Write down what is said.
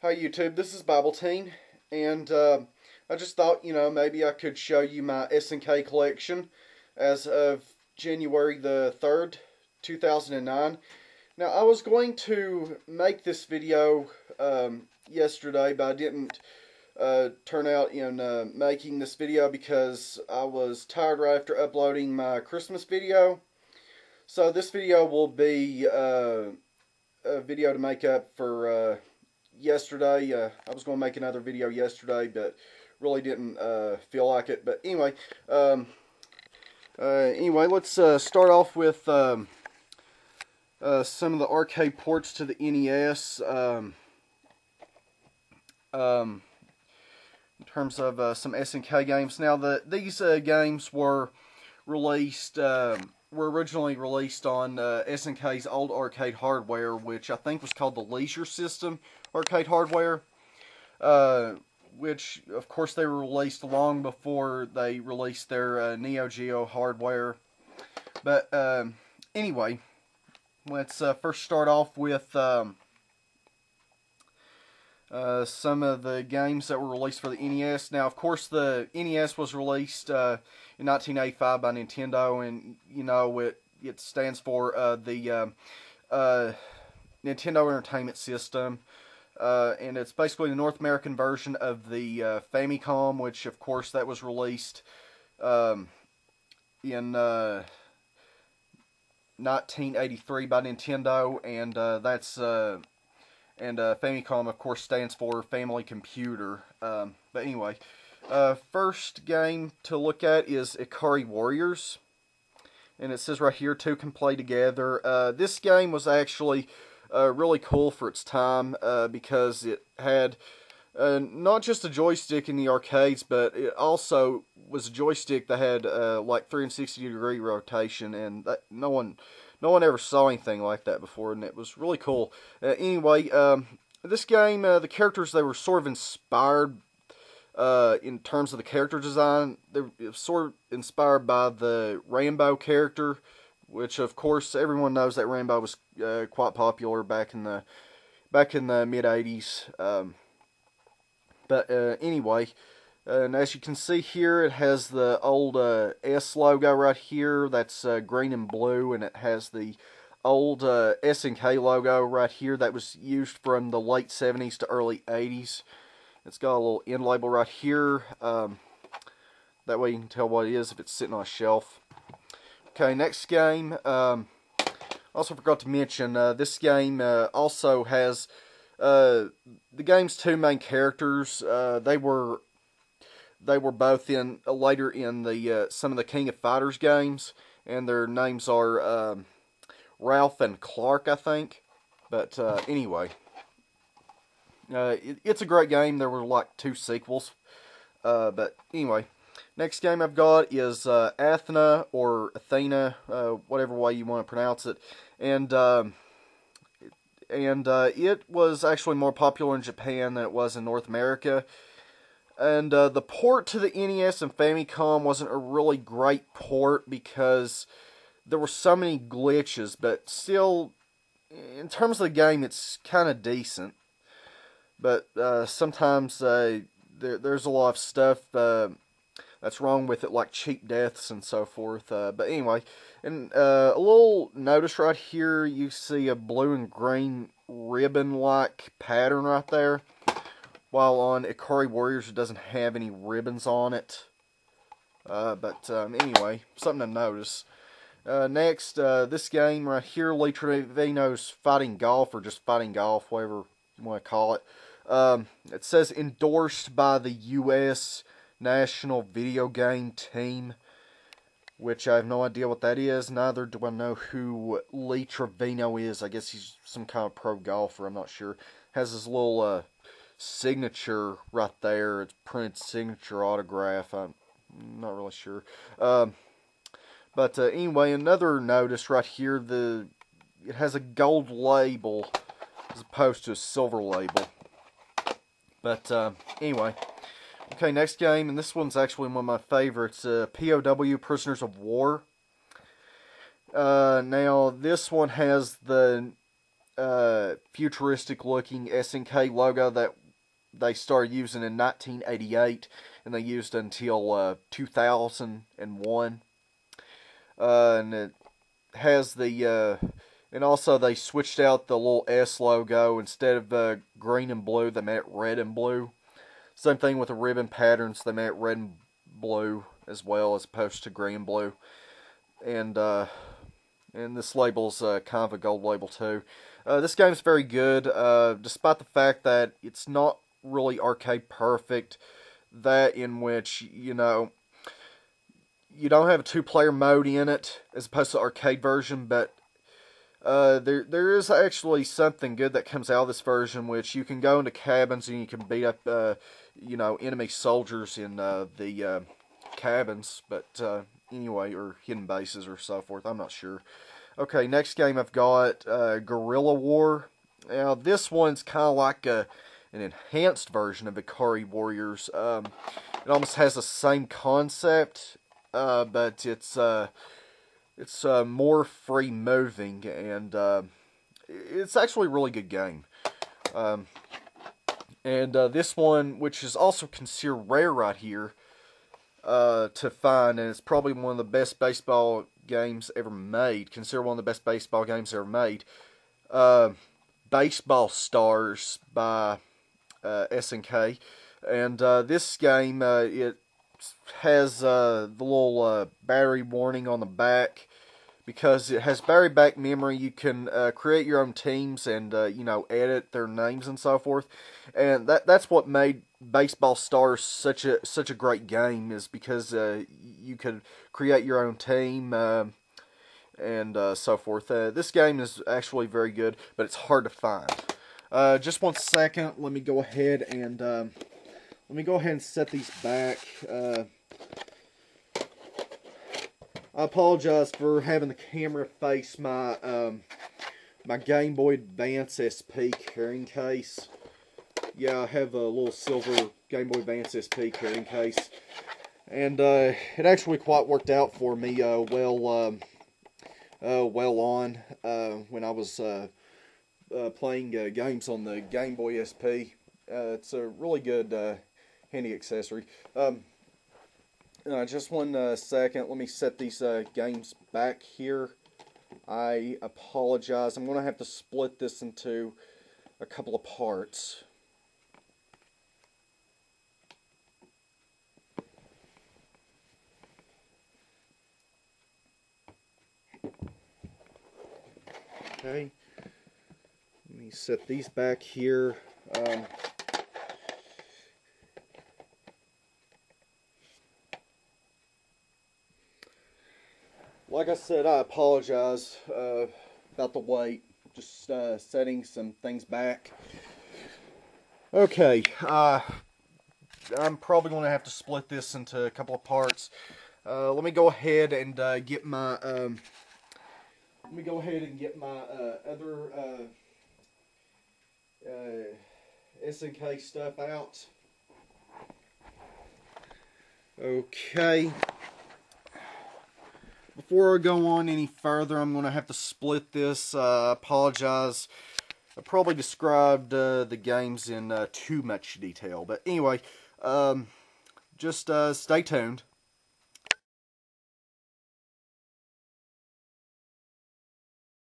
Hi YouTube, this is Bible Teen, and I just thought, maybe I could show you my SNK collection as of January the 3rd, 2009. Now, I was going to make this video yesterday, but I didn't turn out in making this video because I was tired right after uploading my Christmas video. So this video will be a video to make up for yesterday. I was going to make another video yesterday, but really didn't feel like it. But anyway, let's start off with some of the arcade ports to the NES. In terms of some SNK games. Now, these games were released. Were originally released on SNK's old arcade hardware, which I think was called the Leisure System arcade hardware, which of course they were released long before they released their Neo Geo hardware. But anyway, let's first start off with some of the games that were released for the NES. Now, of course, the NES was released in 1985 by Nintendo, and it stands for the Nintendo Entertainment System, and it's basically the North American version of the Famicom, which of course that was released in 1983 by Nintendo, and Famicom, of course, stands for Family Computer. But anyway, first game to look at is Ikari Warriors. And it says right here, two can play together. This game was actually really cool for its time because it had not just a joystick in the arcades, but it also was a joystick that had like 360-degree rotation, and no one ever saw anything like that before, and it was really cool. Anyway, this game, the characters, they were sort of inspired in terms of the character design. They were sort of inspired by the Rambo character, which of course everyone knows that Rambo was quite popular back in the mid '80s. But anyway. And as you can see here, it has the old S logo right here. That's green and blue, and it has the old SNK logo right here that was used from the late 70s to early 80s. It's got a little end label right here. That way you can tell what it is if it's sitting on a shelf. Okay, next game. Also forgot to mention, this game also has the game's two main characters. They were both in later in the some of the King of Fighters games, and their names are Ralph and Clark, I think. But anyway, it's a great game. There were like 2 sequels. But anyway, next game I've got is Athena or Athena, whatever way you want to pronounce it, and it was actually more popular in Japan than it was in North America. And the port to the NES and Famicom wasn't a really great port because there were so many glitches, but still, in terms of the game, it's kind of decent. But sometimes there's a lot of stuff that's wrong with it, like cheap deaths and so forth. But anyway, and a little notice right here, you see a blue and green ribbon-like pattern right there. While on Ikari Warriors, it doesn't have any ribbons on it. But anyway, something to notice. Next, this game right here, Lee Trevino's Fighting Golf, or just Fighting Golf, whatever you want to call it. It says endorsed by the U.S. National Video Game Team, which I have no idea what that is. Neither do I know who Lee Trevino is. I guess he's some kind of pro golfer, I'm not sure. Has his little signature right there. It's printed signature autograph. I'm not really sure. But anyway, another notice right here. It has a gold label as opposed to a silver label. But anyway. Okay, next game, and this one's actually one of my favorites. POW, Prisoners of War. Now, this one has the futuristic looking SNK logo that they started using in 1988, and they used until 2001. And it has the and also they switched out the little S logo. Instead of green and blue, they made it red and blue. Same thing with the ribbon patterns, they made it red and blue as well, as opposed to green and blue. And this label's kind of a gold label too. This game's very good, despite the fact that it's not really arcade perfect. That in which, you know, you don't have a two-player mode in it as opposed to the arcade version, but there is actually something good that comes out of this version, which you can go into cabins and you can beat up you know, enemy soldiers in the cabins, but anyway, or hidden bases or so forth. I'm not sure. Okay, next game I've got Guerrilla War. Now this one's kind of like an enhanced version of Ikari Warriors. It almost has the same concept, but it's more free moving, and it's actually a really good game. And this one, which is also considered rare right here to find, and it's probably one of the best baseball games ever made. Considered one of the best baseball games ever made. Baseball Stars by SNK, and this game it has the little battery warning on the back. Because it has battery back memory, you can create your own teams and you know, edit their names and so forth. And that's what made Baseball Stars such a great game, is because you could create your own team and so forth. This game is actually very good, but it's hard to find. Just 1 second. Let me go ahead and set these back. I apologize for having the camera face my my Game Boy Advance SP carrying case. Yeah, I have a little silver Game Boy Advance SP carrying case, and it actually quite worked out for me well on when I was playing games on the Game Boy SP. It's a really good handy accessory. Just 1 second. Let me set these games back here. I apologize. I'm going to have to split this into a couple of parts. Okay. Let me set these back here. Like I said, I apologize about the wait. Just setting some things back. Okay, I'm probably going to have to split this into a couple of parts. Let me go ahead and get my other SNK stuff out. Okay. Before I go on any further, I'm going to have to split this. I apologize. I probably described the games in too much detail. But anyway, just stay tuned.